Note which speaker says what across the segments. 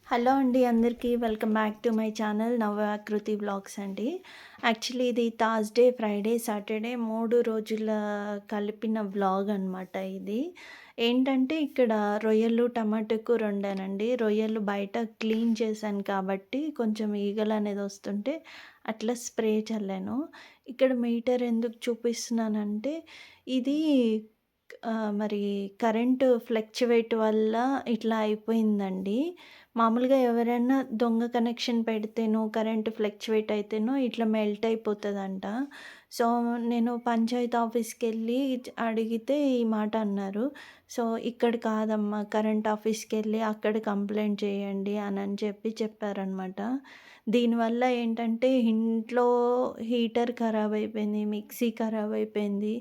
Speaker 1: Hello అండి అందరికీ welcome back to my channel Navyakruthi vlogs అండి. యాక్చువల్లీ ఇది థర్స్‌డే, ఫ్రైడే, సాటర్డే 3 రోజుల కలిపిన వ్లాగ్ అనమాట ఇది. ఏంటంటే ఇక్కడ రొయ్యలు, టమాటా కూర వండానండి. రొయ్యలు బయట క్లీన్ చేశాను కాబట్టి కొంచెం ఈగలనేది వస్తుంటే అట్లా స్ప్రే చల్లాను. ఇక్కడ మీటర్ ఎందుకు చూపిస్తున్నానంటే ఇది మరి కరెంటు ఫ్లక్చువేట్ వల్ల ఇట్లా అయిపోయిందండి. మామూలుగా ఎవరైనా దొంగ కనెక్షన్ పెడితేనో, కరెంట్ ఫ్లక్చువేట్ అయితేనో ఇట్లా మెల్ట్ అయిపోతదంట. సో, నేను పంచాయతీ ఆఫీస్‌కెళ్ళి అడిగితే ఈ మాట అన్నారు. సో, ఇక్కడ కాదమ్మా కరెంట్ ఆఫీస్‌కెళ్ళి అక్కడ కంప్లెయింట్ చేయండి అనని చెప్పారనమాట. దీనివల్ల ఏంటంటే ఇంట్లో హీటర్ ఖరాబయిపోయింది, మిక్సీ ఖరాబయిపోయింది.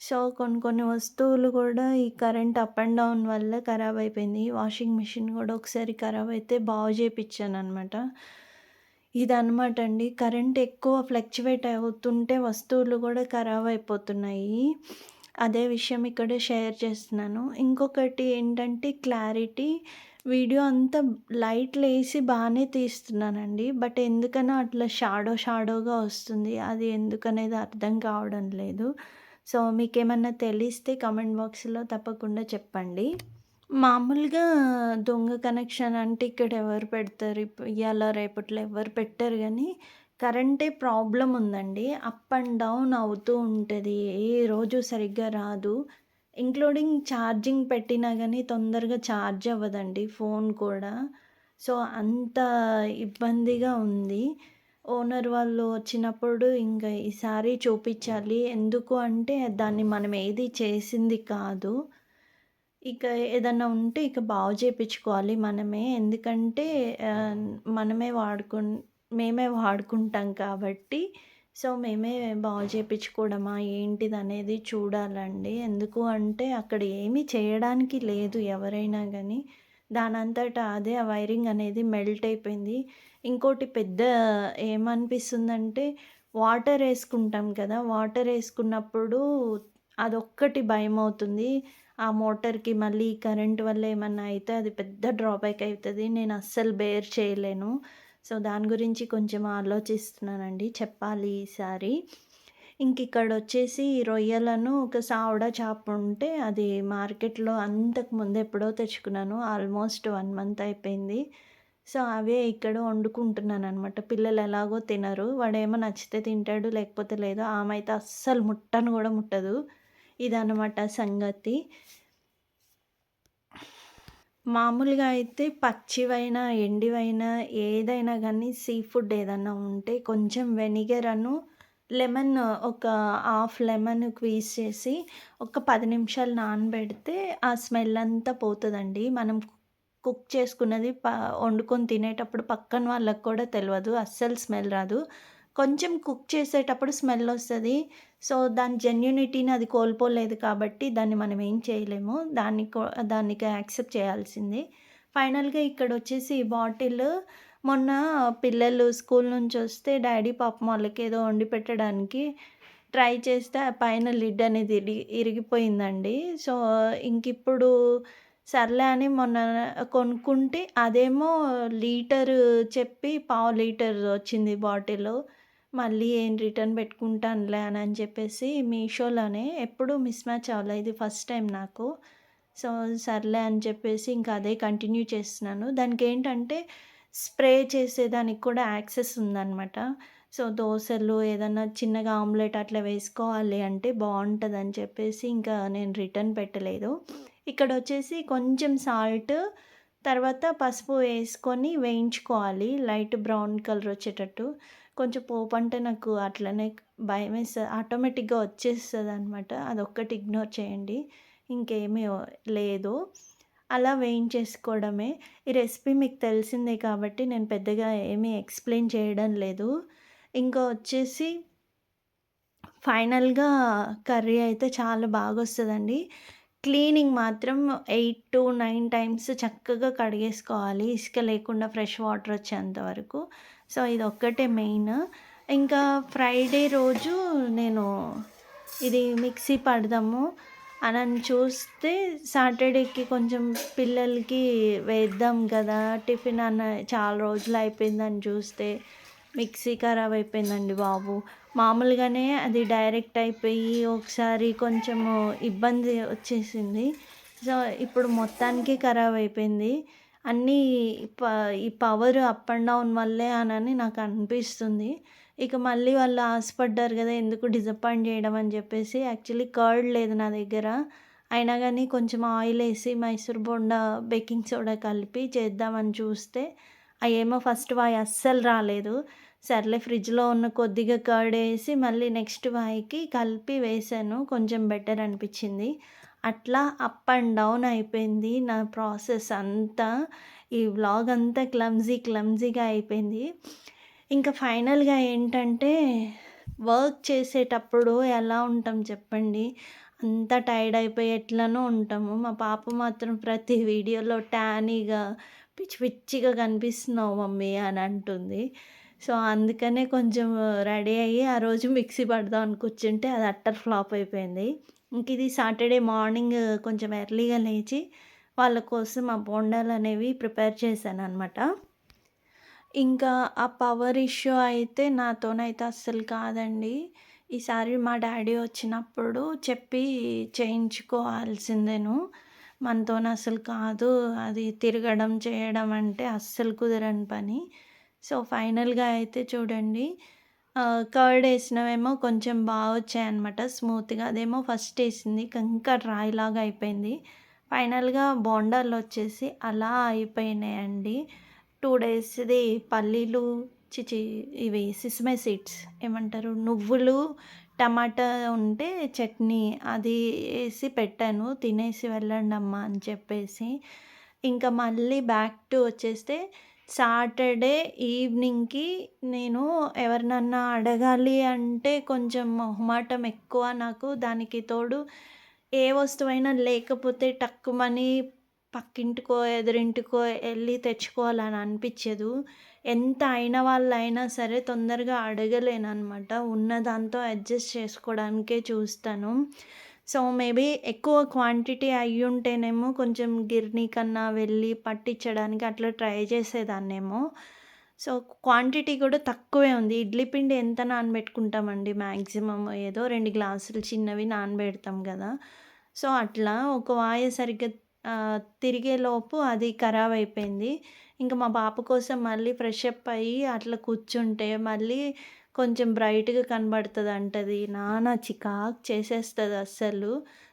Speaker 1: సో, కొన్ని వస్తువులు గూడా ఈ కరెంట్ అప్ అండ్ డౌన్ వల్ల ఖరాబయిపోయింది. వాషింగ్ మిషన్ గూడా ఒకసారి ఖరాబయితే బాగు జేపిచ్చాననమాట. ఇదనమాట అండి. కరెంట్ ఎక్కువ ఫ్లక్చువేట్ అవుతుంటే వస్తువులు గూడా ఖరాబయిపోతున్నాయి. అదే విషయం ఇక్కడ షేర్ చేస్తున్నాను. ఇంకొకటి ఏంటంటే క్లారిటీ. వీడియో అంతా లైట్‌లేసి బానే తీస్తున్నానండి. బట్ ఎందుకనో అట్లా షాడోగా వస్తుంది. అది ఎందుకనేది అర్థం కావడం లేదు. సో, మీకేమన్నా తెలిస్తే కామెంట్ బాక్స్‌లో తప్పకుండా చెప్పండి. మామూలుగా దొంగ కనెక్షన్ అంటే ఇక్కడ ఎవరు పెడతారు? ఇయాల రేపట్లో ఎవరు పెట్టరు గానీ, కరెంటే ప్రాబ్లమ్ ఉందండి. అప్ అండ్ డౌన్ అవుతూ ఉంటది. ఏ రోజు సరిగ్గా రాదు. ఇంక్లూడింగ్ ఛార్జింగ్ పెట్టినా గానీ తొందరగా ఛార్జ్ అవ్వదండి ఫోన్ కూడా. సో, అంత ఇబ్బందిగా ఉంది. ఓనర్ వాళ్ళు వచ్చినప్పుడు ఇంక ఈసారి చూపిచ్చాలి. ఎందుకు అంటే దాన్ని మనం ఏది చేసింది కాదు. ఇక ఏదన్నా ఉంటే ఇక బాగు చేపిచ్చుకోవాలి మనమే. ఎందుకంటే ఆహ్, మనమే వాడుకున్ మేమే వాడుకుంటాం కాబట్టి, సో, మేమే బాగు చేపిచ్చుకోవడమా ఏంటిదనేది చూడాలండి. ఎందుకు అంటే అక్కడ ఏమీ చేయడానికి లేదు ఎవరైనా గానీ. దానంతట అదే ఆ వైరింగ్ అనేది మెల్ట్ అయిపోయింది. ఇంకోటి పెద్ద ఏమనిపిస్తుందంటే వాటరేసుకుంటాం కదా! వాటరేసుకున్నప్పుడు అదొక్కటి భయమవుతుంది. ఆ మోటార్‌కి మళ్ళీ కరెంట్ వల్ల ఏమన్నా అయితే అది పెద్ద డ్రాబ్యాక్ అయితది. నేను అస్సలు బేర్ చేయలేను. సో, దాని గురించి కొంచెం ఆలోచిస్తున్నానండి. చెప్పాలి ఈసారి. ఇంకిక్కడొచ్చేసి రొయ్యలను ఒక సావడా చేప ఉంటే అది మార్కెట్‌లో అంతకు ముందు ఎప్పుడో తెచ్చుకున్నాను. ఆల్మోస్ట్ 1 మంత్ అయిపోయింది. సో, అవే ఇక్కడ వండుకుంటున్నాననమాట. పిల్లలు ఎలాగో తినరు. వాడేమో నచ్చితే తింటాడు, లేకపోతే లేదు. ఆమె అయితే అస్సలు ముట్టను గూడా ముట్టదు. ఇదనమాట సంగతి. మామూలుగా అయితే పచ్చివైనా, ఎండివైనా ఏదైనా గానీ సీ ఫుడ్ ఏదన్నా ఉంటే కొంచెం లెమన్ ఒక హాఫ్ లెమన్ స్క్వీజ్ చేసి ఒక 10 నిమిషాలు నానబెడితే ఆ స్మెల్ అంతా పోతదండి. మనం కుక్ చేసుకున్నది వండుకొని తినేటప్పుడు పక్కన వాళ్ళకి కూడా తెలవదు. అస్సలు స్మెల్ రాదు. కొంచెం కుక్ చేసేటప్పుడు స్మెల్లొస్తది. సో, దాని జెన్యూనిటీని అది కోల్పోలేదు కాబట్టి దాన్ని మనం ఏం చేయలేము. దానికి యాక్సెప్ట్ చేయాల్సిందే. ఫైనల్‌గా ఇక్కడొచ్చేసి ఈ బాటిల్ మొన్న పిల్లలు స్కూల్ నుంచొస్తే డ్యాడీ పాపం వాళ్ళకేదో వండి పెట్టడానికి ట్రై చేస్తే ఆ పైన లిడ్ అనేది ఇరిగిపోయిందండి. సో, ఇంకిప్పుడు సర్లే అని మొన్న కొనుక్కుంటే అదేమో లీటరు చెప్పి పావు లీటర్ వచ్చింది బాటిలు. మళ్ళీ ఏం రిటర్న్ పెట్టుకుంటానులే అని చెప్పేసి మీషోలోనే ఎప్పుడూ మిస్ మ్యాచ్ అవ్వలే. ఇది ఫస్ట్ టైం నాకు. సో, సర్లే అని చెప్పేసి ఇంకా అదే కంటిన్యూ చేస్తున్నాను. దానికేంటంటే స్ప్రే చేసేదానికి కూడా యాక్సెస్ ఉందనమాట. సో, దోసలు ఏదన్నా చిన్నగా ఆమ్లెట్ అట్లా వేసుకోవాలి అంటే బావుంటదని చెప్పేసి ఇంకా నేను రిటర్న్ పెట్టలేదు. ఇక్కడొచ్చేసి కొంచెం సాల్ట్, తర్వాత పసుపు వేసుకొని వేయించుకోవాలి. లైట్ బ్రౌన్ కలర్ వచ్చేటట్టు. కొంచెం పోపంటే నాకు అట్లనే భయమేస్తది. ఆటోమేటిక్‌గా వచ్చేస్తదనమాట. అదొక్కటి ఇగ్నోర్ చేయండి. ఇంకేమీ లేదు. అలా వేయించేసుకోవడమే. ఈ రెసిపీ మీకు తెలిసిందే కాబట్టి నేను పెద్దగా ఏమీ ఎక్స్‌ప్లెయిన్ చేయడం లేదు. ఇంకా వచ్చేసి ఫైనల్‌గా కర్రీ అయితే చాలా బాగొస్తదండి. క్లీనింగ్ మాత్రం 8-9 టైమ్స్ చక్కగా కడిగేసుకోవాలి. ఇసుక లేకుండా ఫ్రెష్ వాటర్ వచ్చేంత వరకు. సో, ఇదొక్కటే మెయిన్. ఇంకా ఫ్రైడే రోజు నేను ఇది మిక్సీ పడదాము. అనని చూస్తే సాటర్డేకి కొంచెం పిల్లలకి వేద్దాం కదా టిఫిన్ అన్న, చాలా రోజులు అయిపోయిందని చూస్తే మిక్సీ ఖరాబ్ అయిపోయిందండి బాబు. మామూలుగానే అది డైరెక్ట్ అయిపోయి ఒకసారి కొంచెము ఇబ్బంది వచ్చేసింది. సో, ఇప్పుడు మొత్తానికి ఖరాబ్ అయిపోయింది. అన్నీ ప ఈ పవర్ అప్ అండ్ డౌన్ వల్లే అనని నాకు అనిపిస్తుంది. ఇక మళ్ళీ వాళ్ళు ఆశపడ్డారు గదా! ఎందుకు డిసప్పాయింట్ జేయడం అని జెప్పేసి యాక్చువల్లీ కర్డ్ లేదు నా దగ్గర. అయినా గానీ కొంచెం ఆయిలేసి మైసూర్ బోండా, బేకింగ్ సోడా కలిపి చేద్దామని చూస్తే అయేమో ఫస్ట్ వాయి అస్సలు రాలేదు. సర్లే ఫ్రిడ్జ్‌లో ఉన్న కొద్దిగా కర్డేసి మళ్ళీ నెక్స్ట్ వాయికి కలిపి వేశాను. కొంచెం బెటర్ అనిపిచ్చింది. అట్లా అప్ అండ్ డౌన్ అయిపోయింది నా ప్రాసెస్ అంతా. ఈ వ్లాగ్ అంతా క్లమ్జీగా అయిపోయింది. ఇంకా ఫైనల్‌గా ఏంటంటే, వర్క్ చేసేటప్పుడు ఎలా ఉంటాం చెప్పండి? అంతా టైర్డ్ అయిపోయి ఎట్లనో ఉంటాము. మా పాప మాత్రం ప్రతి వీడియోలో టానీగా, పిచ్చి పిచ్చిగా కనిపిస్తున్నావు మమ్మీ అని అంటుంది. సో, అందుకనే కొంచెం రెడీ అయ్యి ఆ రోజు మిక్సీ పడదాం అని కూర్చుంటే అది అట్టర్ ఫ్లాప్ అయిపోయింది. ఇంక ఇది సాటర్డే మార్నింగ్ కొంచెం ఎర్లీగా లేచి వాళ్ళ కోసం ఆ బోండాలనేవి ప్రిపేర్ చేశాననమాట. ఇంకా ఆ పవర్ ఇష్యూ అయితే నాతోనైతే అస్సలు కాదండి. ఈసారి మా డ్యాడీ వచ్చినప్పుడు చెప్పి చేయించుకోవాల్సిందేను. మనతోనసలు కాదు. అది తిరగడం, చేయడం అంటే అస్సలు కుదరని పని. సో, ఫైనల్‌గా అయితే చూడండి, కర్డ్ ఏసినవేమో కొంచెం వచ్చాయన్నమాట స్మూత్‌గా. అదేమో ఫస్ట్ ఏసింది ఇంకా రాయిలాగా అయిపోయింది. ఫైనల్‌గా బోండాలొచ్చేసి అలా అయిపోయినాయండి. 2 డేస్‌ది పల్లీలు ఛీ! ఇవి సిసమే సీడ్స్ ఏమంటారు? నువ్వులు, టమాటా ఉంటే చట్నీ అది ఏసి పెట్టాను. తినేసి వెళ్ళండమ్మా అని చెప్పేసి. ఇంకా మళ్ళీ బ్యాక్ టు వచ్చేస్తే సాటర్డే ఈవినింగ్‌కి నేను ఎవరినన్నా అడగాలి అంటే కొంచెం మొహమాటం ఎక్కువ నాకు. దానికి తోడు ఏ వస్తువైనా లేకపోతే టక్కుమని పక్కింటికో, ఎదురింటికో ఎళ్లి తెచ్చుకోవాలని అనిపిచ్చదు. ఎంత అయిన వాళ్ళైనా సరే తొందరగా అడగలేననమాట. ఉన్న దాంతో అడ్జస్ట్ చేసుకోవడానికే చూస్తాను. సో, మేబీ ఎక్కువ క్వాంటిటీ అయ్యుంటేనేమో కొంచెం గిర్నీ కన్నా వెళ్ళి పట్టిచ్చడానికి అట్లా ట్రై చేసేదాన్నేమో. సో, క్వాంటిటీ కూడా తక్కువే ఉంది. ఇడ్లీ పిండి ఎంత నానబెట్టుకుంటామండి మాక్సిమం ఏదో 2 గ్లాసులు చిన్నవి నానబెడతాం గదా! సో, అట్లా ఒక వాయ సరిగ్గా తిరిగేలోపు అది ఖరాబయిపోయింది. ఇంక మా పాప కోసం మళ్ళీ ఫ్రెష్ అప్ అయ్యి అట్లా కూర్చుంటే మళ్ళీ కొంచెం బ్రైట్‌గా కనబడతదంటది. నాన్న చికాకు చేసేస్తది అస్సలు.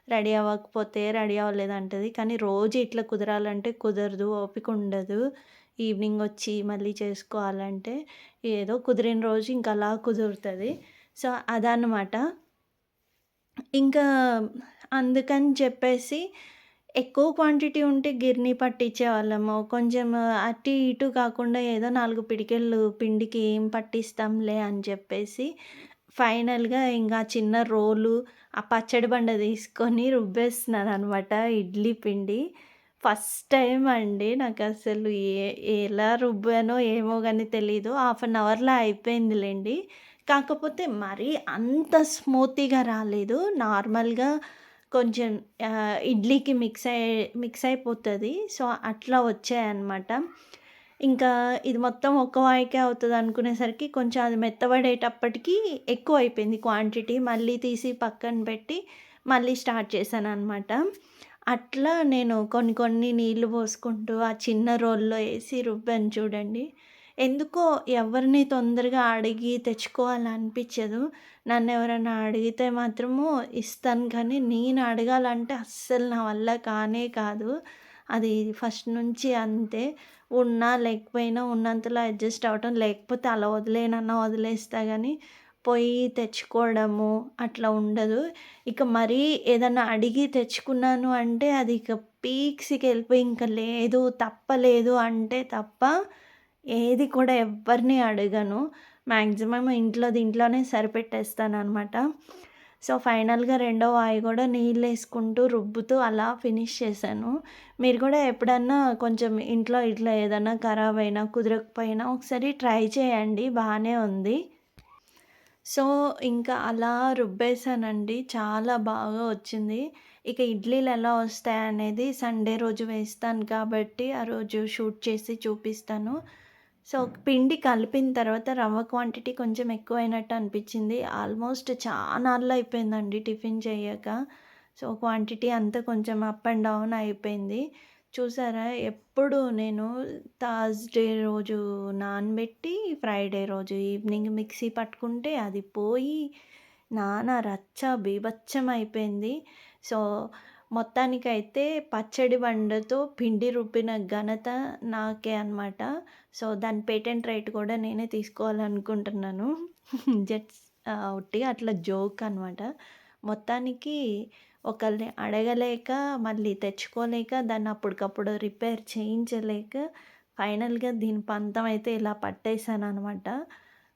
Speaker 1: రెడీ అవ్వకపోతే రెడీ అవ్వలేదంటది. కానీ రోజు ఇట్లా కుదరాలంటే కుదరదు. ఓపిక ఉండదు. ఈవినింగ్ వచ్చి మళ్ళీ చేసుకోవాలంటే ఏదో కుదిరిన రోజు ఇంక అలా కుదురుతది. సో, అదనమాట. ఇంకా అందుకని చెప్పేసి ఎక్కువ క్వాంటిటీ ఉంటే గిర్నీ పట్టించేవాళ్ళము. కొంచెం అటు ఇటు కాకుండా ఏదో 4 పిడికెళ్ళు పిండికి ఏం పట్టిస్తాంలే అని చెప్పేసి ఫైనల్‌గా ఇంగా చిన్న రోలు, ఆ పచ్చడి బండ తీసుకొని రుబ్బేస్తున్నాననమాట ఇడ్లీ పిండి. ఫస్ట్ టైమ్ అండి నాకసలు ఎలా రుబ్బానో ఏమో గాని తెలీదు. హాఫ్ అన్ అవర్‌లో అయిపోయిందిలెండి. కాకపోతే మరీ అంత స్మూతీగా రాలేదు. నార్మల్‌గా కొంచెం ఇడ్లీకి మిక్స్ అయిపోతది. సో, అట్లా వచ్చాయన్నమాట. ఇంకా ఇది మొత్తం ఒక్క వాయికే అవుతదనుకునేసరికి కొంచెం అది మెత్తబడేటప్పటికి ఎక్కువైపోయింది క్వాంటిటీ. మళ్ళీ తీసి పక్కన పెట్టి మళ్ళీ స్టార్ట్ చేశాననమాట. అట్లా నేను కొన్ని కొన్ని నీళ్లు పోసుకుంటూ ఆ చిన్న రోల్లో ఏసి రుబ్బాను చూడండి. ఎందుకో ఎవరిని తొందరగా అడిగి తెచ్చుకోవాలనిపిచ్చదు. నన్నెవరైనా అడిగితే మాత్రము ఇస్తాను కానీ, నేను అడగాలంటే అస్సలు నా వల్ల కానే కాదు. అది ఫస్ట్ నుంచి అంతే. ఉన్నా, లేకపోయినా ఉన్నంతలో అడ్జస్ట్ అవ్వటం. లేకపోతే అలా వదిలేయనన్నా వదిలేస్తా గానీ, పోయి తెచ్చుకోవడము అట్లా ఉండదు. ఇక మరీ ఏదన్నా అడిగి తెచ్చుకున్నాను అంటే, అది ఇక పీక్స్‌కెళ్ళిపోయి ఇంక లేదు, తప్పలేదు అంటే తప్ప ఏది కూడా ఎవ్వరిని అడగను. మాక్సిమం ఇంట్లోనే సరిపెట్టేస్తాననమాట. సో, ఫైనల్‌గా రెండో వాయి గూడా నీళ్ళేసుకుంటూ, రుబ్బుతూ అలా ఫినిష్ చేశాను. మీరు కూడా ఎప్పుడన్నా కొంచెం ఇంట్లో ఇట్లా ఏదన్నా ఖరాబయినా, కుదరకపోయినా ఒకసారి ట్రై చేయండి. బానే ఉంది. సో, ఇంకా అలా రుబ్బేసానండి. చాలా బాగా వచ్చింది. ఇక ఇడ్లీలు ఎలా వస్తాయనేది సండే రోజు వేస్తాను కాబట్టి, ఆ రోజు షూట్ చేసి చూపిస్తాను. సో, పిండి కలిపిన తర్వాత రవ్వ క్వాంటిటీ కొంచెం ఎక్కువైనట్టు అనిపిచ్చింది. ఆల్మోస్ట్ చానాళ్లయిపోయిందండి టిఫిన్ చెయ్యక. సో, క్వాంటిటీ అంతా కొంచెం అప్ అండ్ డౌన్ అయిపోయింది. చూసారా? ఎప్పుడు నేను థర్స్‌డే రోజు నానబెట్టి, ఫ్రైడే రోజు ఈవినింగ్ మిక్సీ పట్టుకుంటే అది పోయి నానా రచ్చ బీభత్సం అయిపోయింది. సో, మొత్తానికైతే పచ్చడి బండతో పిండి రుబ్బిన ఘనత నాకే అనమాట. సో, దాని పేటెంట్ రైట్ కూడా నేనే తీసుకోవాలనుకుంటున్నాను. జస్ట్ ఉట్టిగా అట్లా జోక్ అనమాట. మొత్తానికి ఒకళ్ళని అడగలేక, మళ్ళీ తెచ్చుకోలేక, దాన్ని అప్పటికప్పుడు రిపేర్ చేయించలేక, ఫైనల్‌గా దీని పంతం అయితే ఇలా పట్టేసాననమాట.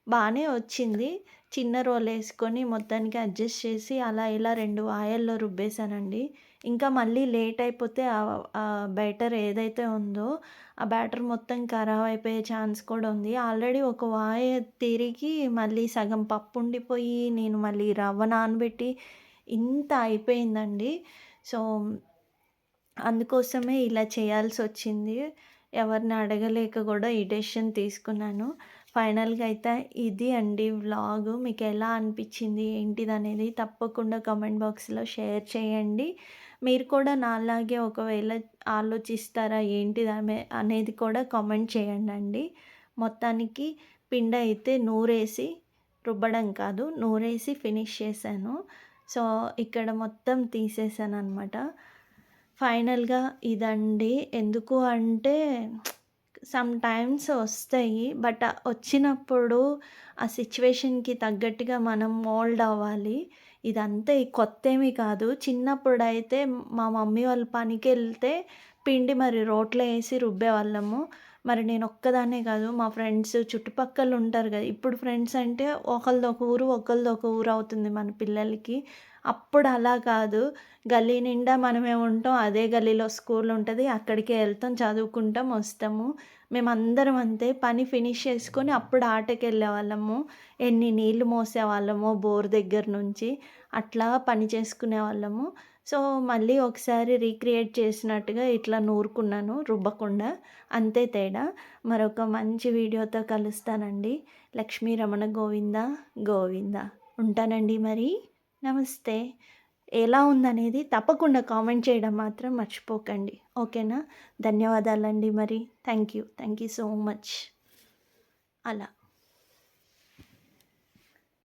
Speaker 1: బానే వచ్చింది. చిన్న రోలేసుకొని మొత్తానికి అడ్జస్ట్ చేసి అలా ఇలా 2 వాయల్లో రుబ్బేసానండి. ఇంకా మళ్ళీ లేట్ అయిపోతే బ్యాటర్ ఏదైతే ఉందో, ఆ బ్యాటర్ మొత్తం ఖరాబ్ అయిపోయే ఛాన్స్ కూడా ఉంది. ఆల్రెడీ ఒక వాయ తిరిగి మళ్ళీ సగం పప్పు ఉండిపోయి, నేను మళ్ళీ రవ్వ నానబెట్టి ఇంత అయిపోయిందండి. సో, అందుకోసమే ఇలా చేయాల్సొచ్చింది. ఎవరిని అడగలేక గూడా ఈ డెసిషన్ తీసుకున్నాను. ఫైనల్‌గా అయితే ఇది అండి వ్లాగు. మీకెలా అనిపిచ్చింది, ఏంటిదనేది తప్పకుండా కామెంట్ బాక్స్‌లో షేర్ చేయండి. మీరు కూడా నాలాగే ఒకవేళ ఆలోచిస్తారా ఏంటిదమే అనేది కూడా కామెంట్ చేయండండి. మొత్తానికి పిండయితే నూరేసి రుబ్బడం కాదు, నూరేసి ఫినిష్ చేశాను. సో, ఇక్కడ మొత్తం తీసేసాననమాట. ఫైనల్‌గా ఇదండి. ఎందుకు అంటే సమ్‌టైమ్స్ ఒస్తాయి. బట్ వచ్చినప్పుడు ఆ సిట్యుయేషన్‌కి తగ్గట్టుగా మనం మోల్డ్ అవ్వాలి. ఇదంతా కొత్తేమి కాదు. చిన్నప్పుడైతే మా మమ్మీ వాళ్ళు పనికెళ్తే పిండి మరి రోట్లో ఏసి రుబ్బేవాళ్ళము. మరి నేనొక్కదాన్నే కాదు, మా ఫ్రెండ్స్ చుట్టుపక్కల ఉంటారు గదా! ఇప్పుడు ఫ్రెండ్స్ అంటే ఒకళ్ళదొక ఊరు, ఒకళ్ళదొక ఊరు అవుతుంది మన పిల్లలకి. అప్పుడు అలా కాదు. గల్లీ నిండా మనమే ఉంటాం. అదే గల్లీలో స్కూల్ ఉంటది. అక్కడికే ఎళ్తాం, చదువుకుంటాం, వస్తాము. మేమందరం అంతే. పని ఫినిష్ చేసుకొని అప్పుడు ఆటకెళ్ళేవాళ్ళము. ఎన్ని నీళ్లు మోసేవాళ్ళమో బోర్ దగ్గర నుంచి. అట్లా పని చేసుకునేవాళ్ళము. సో, మళ్ళీ ఒకసారి రీక్రియేట్ చేసినట్టుగా ఇట్లా నూరుకున్నాను రుబ్బకుండా. అంతే తేడా. మరొక మంచి వీడియోతో కలుస్తానండి. లక్ష్మీ రమణ గోవింద గోవింద. ఉంటానండి మరి. నమస్తే. ఎలా ఉందనేది తప్పకుండా కామెంట్ చేయడం మాత్రం మర్చిపోకండి. ఓకేనా? ధన్యవాదాలండి మరి. Thank you so much. అలా.